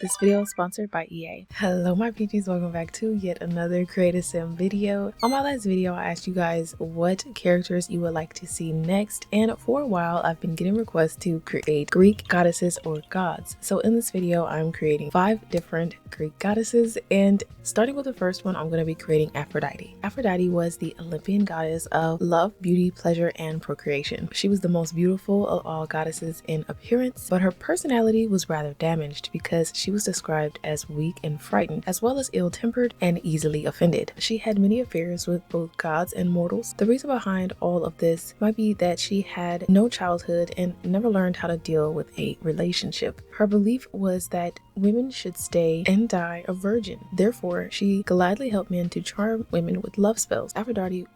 This video is sponsored by EA. Hello my peaches, welcome back to yet another Creative Sim video. On my last video I asked you guys what characters you would like to see next, and for a while I've been getting requests to create Greek goddesses or gods. So in this video I'm creating 5 different Greek goddesses, and starting with the first one I'm going to be creating Aphrodite. Aphrodite was the Olympian goddess of love, beauty, pleasure, and procreation. She was the most beautiful of all goddesses in appearance, but her personality was rather damaged because she was described as weak and frightened, as well as ill-tempered and easily offended. She had many affairs with both gods and mortals. The reason behind all of this might be that she had no childhood and never learned how to deal with a relationship. Her belief was that women should stay and die a virgin. Therefore, she gladly helped men to charm women with love spells. Aphrodite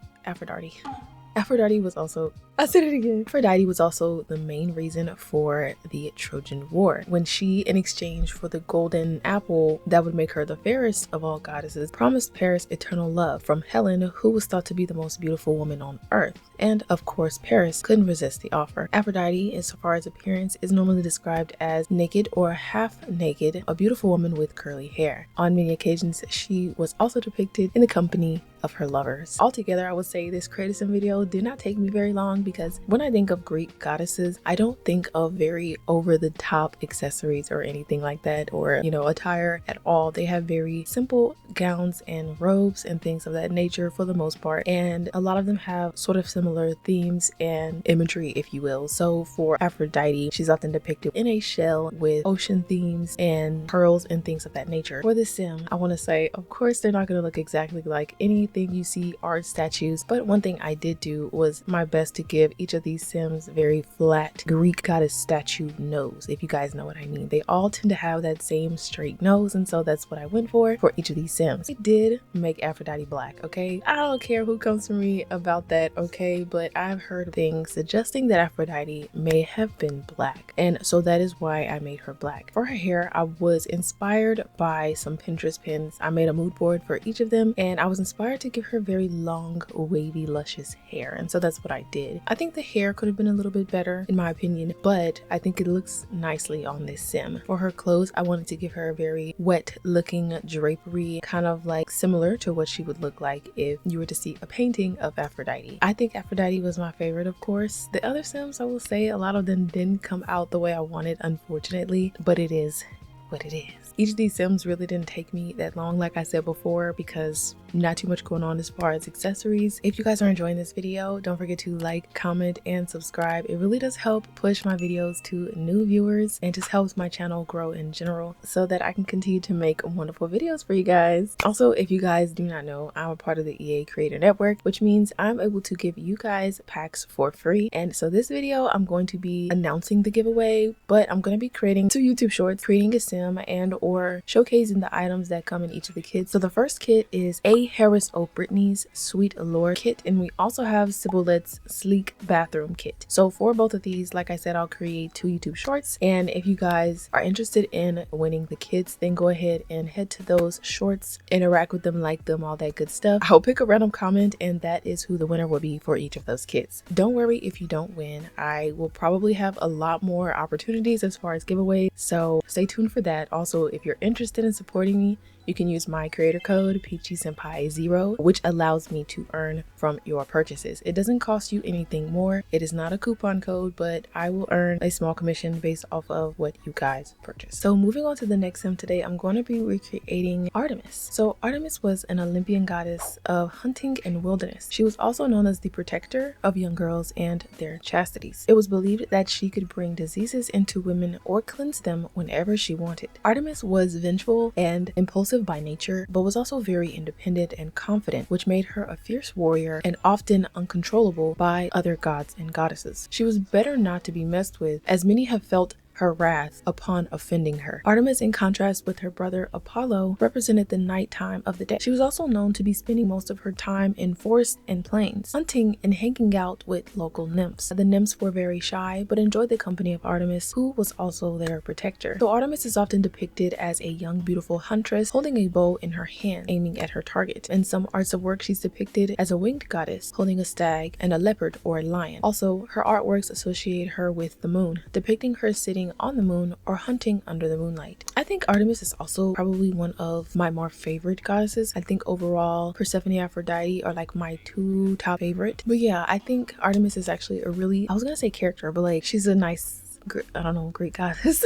was also, Aphrodite was also the main reason for the Trojan War, when she, in exchange for the golden apple that would make her the fairest of all goddesses, promised Paris eternal love from Helen, who was thought to be the most beautiful woman on earth. And of course, Paris couldn't resist the offer. Aphrodite, as far as appearance, is normally described as naked or half naked, a beautiful woman with curly hair. On many occasions, she was also depicted in the company of her lovers. Altogether, I would say this Creative Sim video did not take me very long, because when I think of Greek goddesses, I don't think of very over-the-top accessories or anything like that, or attire at all. They have very simple gowns and robes and things of that nature for the most part, and a lot of them have sort of similar themes and imagery, if you will. So for Aphrodite, she's often depicted in a shell with ocean themes and pearls and things of that nature. For this sim, I want to say, of course, they're not going to look exactly like anything you see art statues, but one thing I did do was my best to give each of these sims very flat Greek goddess statue nose, if you guys know what I mean. They all tend to have that same straight nose, and so that's what I went for each of these sims. I did make Aphrodite black, okay? I don't care who comes for me about that, okay? But I've heard things suggesting that Aphrodite may have been black, and so that is why I made her black. For her hair, I was inspired by some Pinterest pins. I made a mood board for each of them, and I was inspired to give her very long, wavy, luscious hair, and so that's what I did. I think the hair could have been a little bit better in my opinion, but I think it looks nicely on this sim. For her clothes, I wanted to give her a very wet looking drapery, kind of like similar to what she would look like if you were to see a painting of Aphrodite. I think Aphrodite was my favorite, of course. The other sims, I will say, a lot of them didn't come out the way I wanted, unfortunately, but it is what it is. Each of these sims really didn't take me that long, like I said before, because not too much going on as far as accessories. If you guys are enjoying this video, don't forget to like, comment, and subscribe. It really does help push my videos to new viewers and just helps my channel grow in general, so that I can continue to make wonderful videos for you guys. Also, if you guys do not know, I'm a part of the EA Creator Network, which means I'm able to give you guys packs for free. And so this video, I'm going to be announcing the giveaway, but I'm going to be creating 2 YouTube shorts, creating a sim and or showcasing the items that come in each of the kits. So the first kit is A. Harris O. Brittany's Sweet Allure kit, and we also have Sybilette's Sleek Bathroom kit. So for both of these, like I said, I'll create 2 YouTube shorts, and if you guys are interested in winning the kits, then go ahead and head to those shorts, interact with them, like them, all that good stuff. I'll pick a random comment, and that is who the winner will be for each of those kits. Don't worry if you don't win. I will probably have a lot more opportunities as far as giveaways, so stay tuned for that. Also, if you're interested in supporting me, you can use my creator code PeachySenpai0, which allows me to earn from your purchases. It doesn't cost you anything more. It is not a coupon code, but I will earn a small commission based off of what you guys purchase. So moving on to the next sim today, I'm going to be recreating Artemis. So Artemis was an Olympian goddess of hunting and wilderness. She was also known as the protector of young girls and their chastities. It was believed that she could bring diseases into women or cleanse them whenever she wanted. Artemis was vengeful and impulsive by nature, but was also very independent and confident, which made her a fierce warrior and often uncontrollable by other gods and goddesses. She was better not to be messed with, as many have felt her wrath upon offending her. Artemis, in contrast with her brother Apollo, represented the nighttime of the day. She was also known to be spending most of her time in forests and plains, hunting and hanging out with local nymphs. The nymphs were very shy, but enjoyed the company of Artemis, who was also their protector. So Artemis is often depicted as a young, beautiful huntress holding a bow in her hand, aiming at her target. In some arts of work, she's depicted as a winged goddess holding a stag and a leopard or a lion. Also, her artworks associate her with the moon, depicting her sitting walking on the moon or hunting under the moonlight. I think Artemis is also probably one of my more favorite goddesses. I think overall Persephone and Aphrodite are like my two top favorite. But yeah, I think Artemis is actually a really, I was gonna say character, but like she's a nice, I don't know, Greek goddess.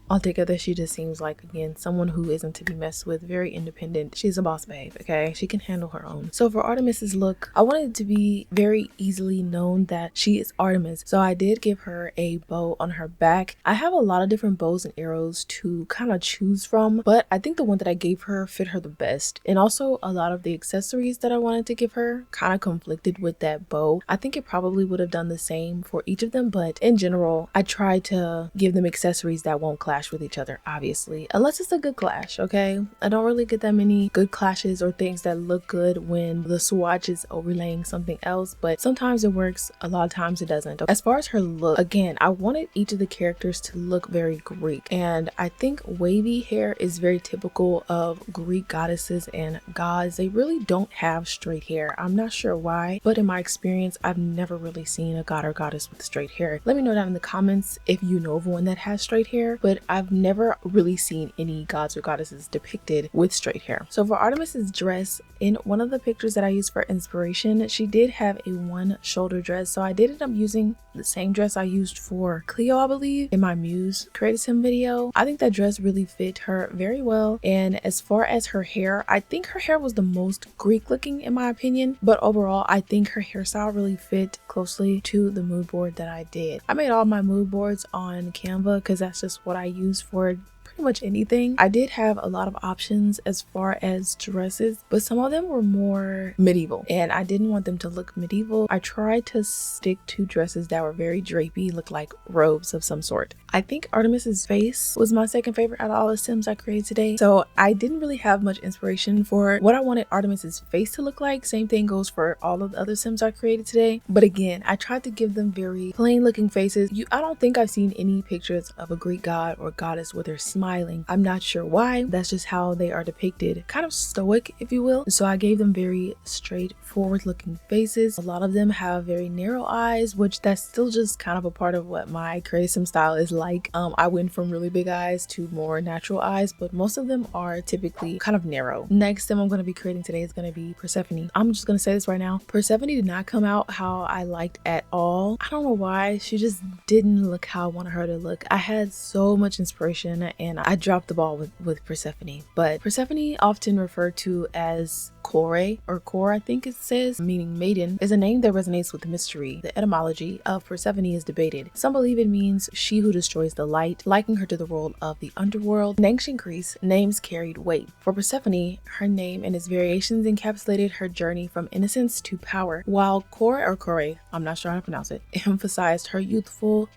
Altogether, she just seems like, again, someone who isn't to be messed with, very independent. She's a boss babe, okay? She can handle her own. So for Artemis's look, I wanted it to be very easily known that she is Artemis. So I did give her a bow on her back. I have a lot of different bows and arrows to kind of choose from, but I think the one that I gave her fit her the best. And also a lot of the accessories that I wanted to give her kind of conflicted with that bow. I think it probably would have done the same for each of them, but in general, I tried to give them accessories that won't clash with each other, obviously, unless it's a good clash. Okay, I don't really get that many good clashes or things that look good when the swatch is overlaying something else, but sometimes it works, a lot of times it doesn't. As far as her look, again, I wanted each of the characters to look very Greek, and I think wavy hair is very typical of Greek goddesses and gods. They really don't have straight hair. I'm not sure why, but in my experience, I've never really seen a god or goddess with straight hair. Let me know down in the comments if you know of one that has straight hair, but I've never really seen any gods or goddesses depicted with straight hair. So for Artemis's dress, in one of the pictures that I used for inspiration, she did have a one shoulder dress. So I did end up using the same dress I used for Cleo, I believe, in my Muse Created Sim video. I think that dress really fit her very well. And as far as her hair, I think her hair was the most Greek looking in my opinion, but overall I think her hairstyle really fit closely to the mood board that I did. I made all my mood boards on Canva because that's just what I use for pretty much anything. I did have a lot of options as far as dresses, but some of them were more medieval and I didn't want them to look medieval. I tried to stick to dresses that were very drapey, look like robes of some sort. I think Artemis's face was my second favorite out of all the Sims I created today. So I didn't really have much inspiration for what I wanted Artemis's face to look like. Same thing goes for all of the other Sims I created today. But again, I tried to give them very plain looking faces. I don't think I've seen any pictures of a Greek god or goddess where they're smiling. I'm not sure why. That's just how they are depicted, kind of stoic, if you will. So I gave them very straightforward looking faces. A lot of them have very narrow eyes, which that's still just kind of a part of what my creative sim style is like. I went from really big eyes to more natural eyes, but most of them are typically kind of narrow. Next sim I'm going to be creating today is going to be Persephone. I'm just going to say this right now. Persephone did not come out how I liked at all. I don't know why. She just didn't look how I wanted her to look. I had so much inspiration and I dropped the ball with Persephone. But Persephone, often referred to as Kore or Kor, I think it says, meaning maiden, is a name that resonates with the mystery. The etymology of Persephone is debated. Some believe it means she who destroys the light, liking her to the world of the underworld. In ancient Greece, names carried weight. For Persephone, her name and its variations encapsulated her journey from innocence to power, while Kor or Kore, I'm not sure how to pronounce it, emphasized her youthful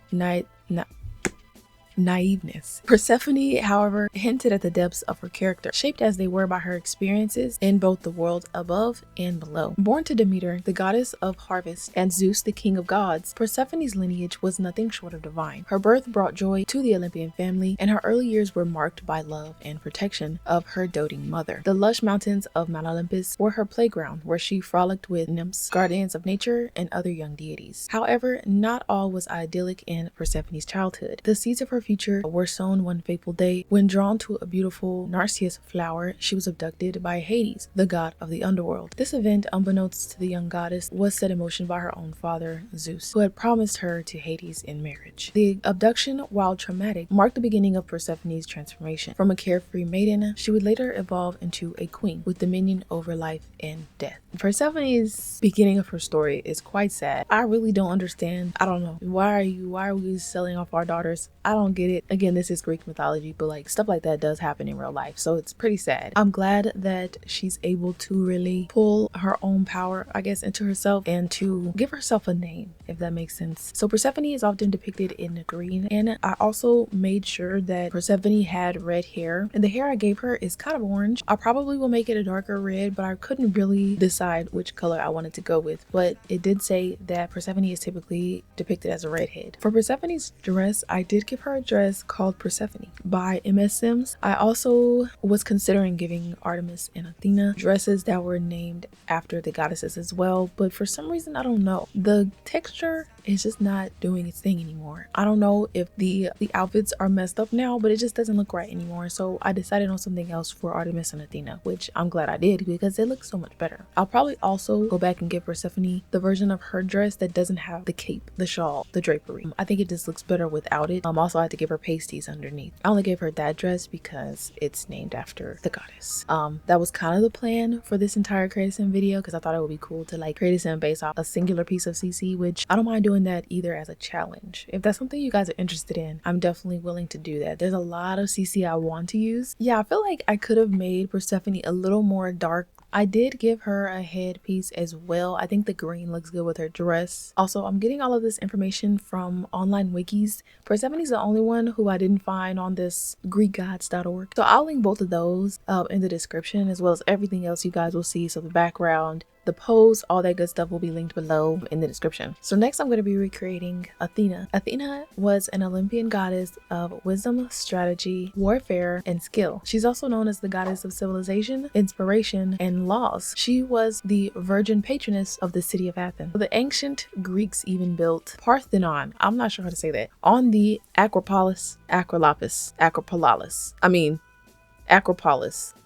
naiveness. Persephone, however, hinted at the depths of her character, shaped as they were by her experiences in both the world above and below. Born to Demeter, the goddess of harvest, and Zeus, the king of gods, Persephone's lineage was nothing short of divine. Her birth brought joy to the Olympian family, and her early years were marked by love and protection of her doting mother. The lush mountains of Mount Olympus were her playground, where she frolicked with nymphs, guardians of nature, and other young deities. However, not all was idyllic in Persephone's childhood. The seeds of her future were sown one fateful day when, drawn to a beautiful narcissus flower, she was abducted by Hades, the god of the underworld. This event, unbeknownst to the young goddess, was set in motion by her own father, Zeus, who had promised her to Hades in marriage. The abduction, while traumatic, marked the beginning of Persephone's transformation. From a carefree maiden, she would later evolve into a queen with dominion over life and death. Persephone's beginning of her story is quite sad. I really don't understand. I don't know. Why are we selling off our daughters? I don't get it. Again, this is Greek mythology, but like stuff like that does happen in real life, so it's pretty sad. I'm glad that she's able to really pull her own power, I guess, into herself and to give herself a name, if that makes sense. So Persephone is often depicted in green, and I also made sure that Persephone had red hair, and the hair I gave her is kind of orange. I probably will make it a darker red, but I couldn't really decide which color I wanted to go with, but it did say that Persephone is typically depicted as a redhead. For Persephone's dress, I did give her a dress called Persephone by MS Sims. I also was considering giving Artemis and Athena dresses that were named after the goddesses as well, but for some reason, I don't know, the texture it's just not doing its thing anymore. I don't know if the outfits are messed up now, but it just doesn't look right anymore. So I decided on something else for Artemis and Athena, which I'm glad I did because it looks so much better. I'll probably also go back and give Persephone the version of her dress that doesn't have the cape, the shawl, the drapery. I think it just looks better without it. Also, I had to give her pasties underneath. I only gave her that dress because it's named after the goddess. That was kind of the plan for this entire create a sim video, because I thought it would be cool to like create a sim based off a singular piece of CC, which I don't mind doing that either as a challenge. If that's something you guys are interested in, I'm definitely willing to do that. There's a lot of CC I want to use. Yeah, I feel like I could have made Persephone a little more dark. I did give her a headpiece as well. I think the green looks good with her dress. Also, I'm getting all of this information from online wikis. Persephone's the only one who I didn't find on this GreekGods.org. So I'll link both of those in the description, as well as everything else you guys will see. So the background, the pose, all that good stuff will be linked below in the description. So next I'm going to be recreating Athena. Athena was an Olympian goddess of wisdom, strategy, warfare, and skill. She's also known as the goddess of civilization, inspiration, and laws. She was the virgin patroness of the city of Athens. The ancient Greeks even built Parthenon, I'm not sure how to say that, on the Acropolis,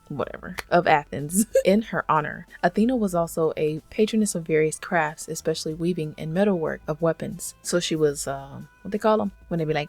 whatever, of Athens in her honor. Athena was also a patroness of various crafts, especially weaving and metalwork of weapons. So she was what they call them when they be like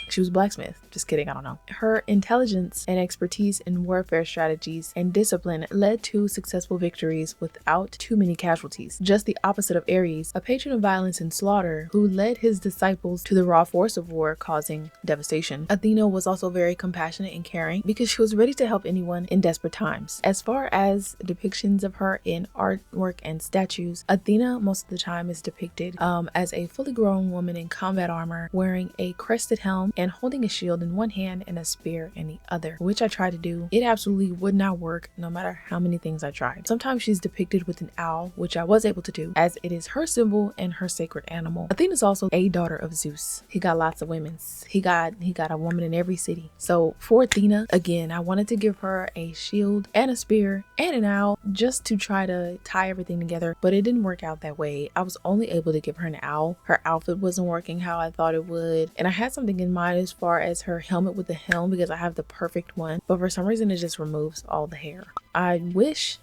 she was a blacksmith. Just kidding, I don't know. Her intelligence and expertise in warfare strategies and discipline led to successful victories without too many casualties. Just the opposite of Ares, a patron of violence and slaughter who led his disciples to the raw force of war, causing devastation. Athena was also very compassionate and caring because she was ready to help anyone in desperate times. As far as depictions of her in artwork and statues, Athena most of the time is depicted as a fully grown woman in combat armor, wearing a crested helmet and holding a shield in one hand and a spear in the other, which I tried to do. It absolutely would not work no matter how many things I tried. Sometimes she's depicted with an owl, which I was able to do as it is her symbol and her sacred animal. Athena's also a daughter of Zeus. He got lots of women. He got a woman in every city. So for Athena, again, I wanted to give her a shield and a spear and an owl just to try to tie everything together, but it didn't work out that way. I was only able to give her an owl. Her outfit wasn't working how I thought it would, and I had something in mind as far as her helmet with the helm because I have the perfect one, but for some reason it just removes all the hair. I wish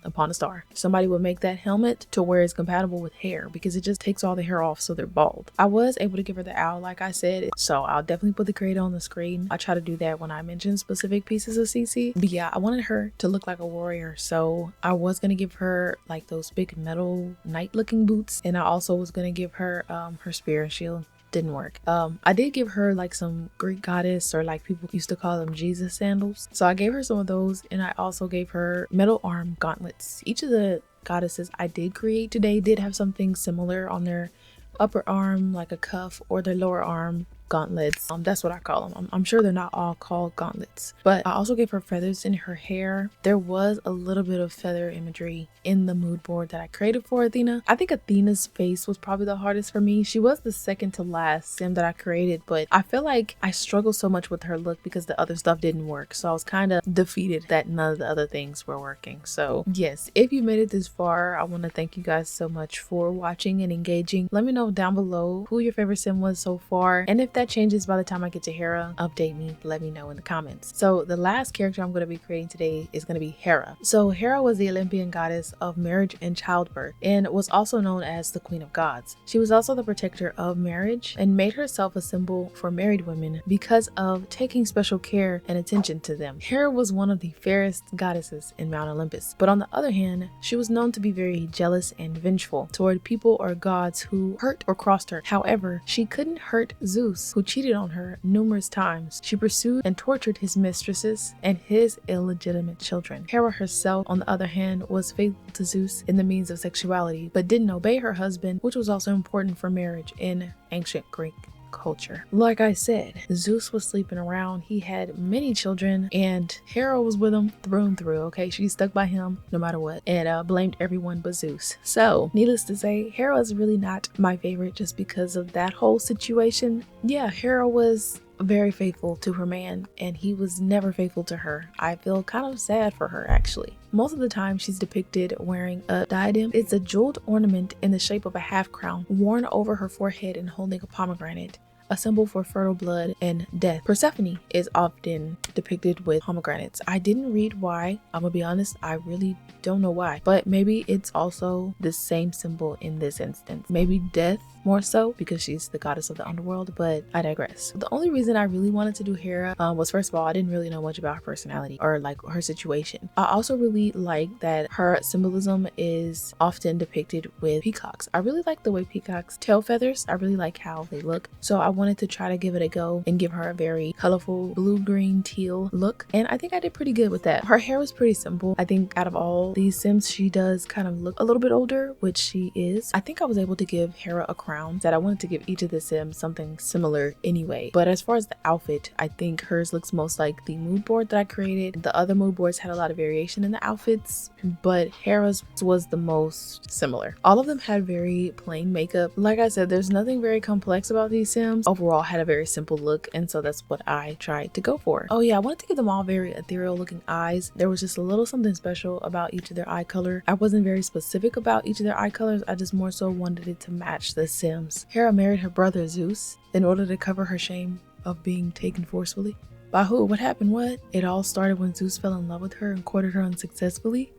upon a star somebody would make that helmet to where it's compatible with hair, because it just takes all the hair off so they're bald. I was able to give her the owl like I said, so I'll definitely put the creator on the screen. I try to do that when I mention specific pieces of CC, but yeah, I wanted her to look like a warrior, so I was gonna give her like those big metal knight looking boots, and I also was gonna give her her spear and shield. Didn't work. I did give her like some Greek goddess, or like people used to call them Jesus sandals, so I gave her some of those, and I also gave her metal arm gauntlets. Each of the goddesses I did create today did have something similar on their upper arm, like a cuff, or their lower arm gauntlets. That's what I call them. I'm sure they're not all called gauntlets, but I also gave her feathers in her hair. There was a little bit of feather imagery in the mood board that I created for Athena. I think Athena's face was probably the hardest for me. She was the second to last sim that I created, but I feel like I struggled so much with her look because the other stuff didn't work, so I was kind of defeated that none of the other things were working. So yes, if you made it this far, I want to thank you guys so much for watching and engaging. Let me know down below who your favorite sim was so far, and if that changes by the time I get to Hera, update me, let me know in the comments. So the last character I'm going to be creating today is going to be Hera. So Hera was the Olympian goddess of marriage and childbirth, and was also known as the Queen of Gods. She was also the protector of marriage and made herself a symbol for married women because of taking special care and attention to them. Hera was one of the fairest goddesses in Mount Olympus, but on the other hand, she was known to be very jealous and vengeful toward people or gods who hurt or crossed her. However, she couldn't hurt Zeus, who cheated on her numerous times. She pursued and tortured his mistresses and his illegitimate children. Hera herself, on the other hand, was faithful to Zeus in the means of sexuality, but didn't obey her husband, which was also important for marriage in ancient Greek culture. Like I said, Zeus was sleeping around. He had many children, and Hera was with him through and through. Okay, she stuck by him no matter what, and blamed everyone but Zeus. So needless to say, Hera is really not my favorite just because of that whole situation. Yeah, Hera was very faithful to her man, and he was never faithful to her. I feel kind of sad for her, actually. Most of the time she's depicted wearing a diadem. It's a jeweled ornament in the shape of a half crown worn over her forehead and holding a pomegranate, a symbol for fertile blood and death. Persephone is often depicted with pomegranates. I didn't read why. I'm gonna be honest, I really don't know why, but maybe it's also the same symbol in this instance. Maybe death more so because she's the goddess of the underworld, but I digress. The only reason I really wanted to do Hera was, first of all, I didn't really know much about her personality or like her situation. I also really like that her symbolism is often depicted with peacocks. I really like the way peacocks tail feathers. I really like how they look, so I wanted to try to give it a go and give her a very colorful blue, green, teal look, and I think I did pretty good with that. Her hair was pretty simple. I think out of all these sims, she does kind of look a little bit older, which she is. I think I was able to give Hera a crown that I wanted to give each of the sims something similar anyway. But as far as the outfit, I think hers looks most like the mood board that I created. The other mood boards had a lot of variation in the outfits, but Hera's was the most similar. All of them had very plain makeup. Like I said, there's nothing very complex about these sims. Overall, had a very simple look, and so that's what I tried to go for. Oh yeah, I wanted to give them all very ethereal looking eyes. There was just a little something special about each of their eye color. I wasn't very specific about each of their eye colors. I just more so wanted it to match the sims. Hera married her brother Zeus in order to cover her shame of being taken forcefully. By who? What happened? What? It all started when Zeus fell in love with her and courted her unsuccessfully.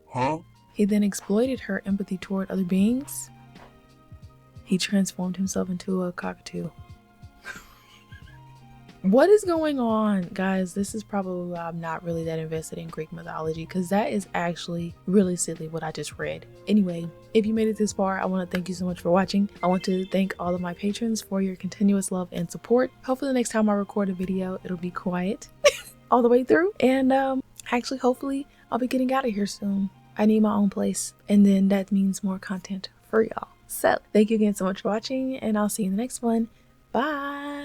Huh? He then exploited her empathy toward other beings. He transformed himself into a cockatoo. What is going on, guys? This is probably why I'm not really that invested in Greek mythology, because that is actually really silly what I just read. Anyway, if you made it this far, I want to thank you so much for watching. I want to thank all of my patrons for your continuous love and support. Hopefully the next time I record a video, it'll be quiet all the way through. And actually, hopefully I'll be getting out of here soon. I need my own place, and then that means more content for y'all. So thank you again so much for watching, and I'll see you in the next one. Bye.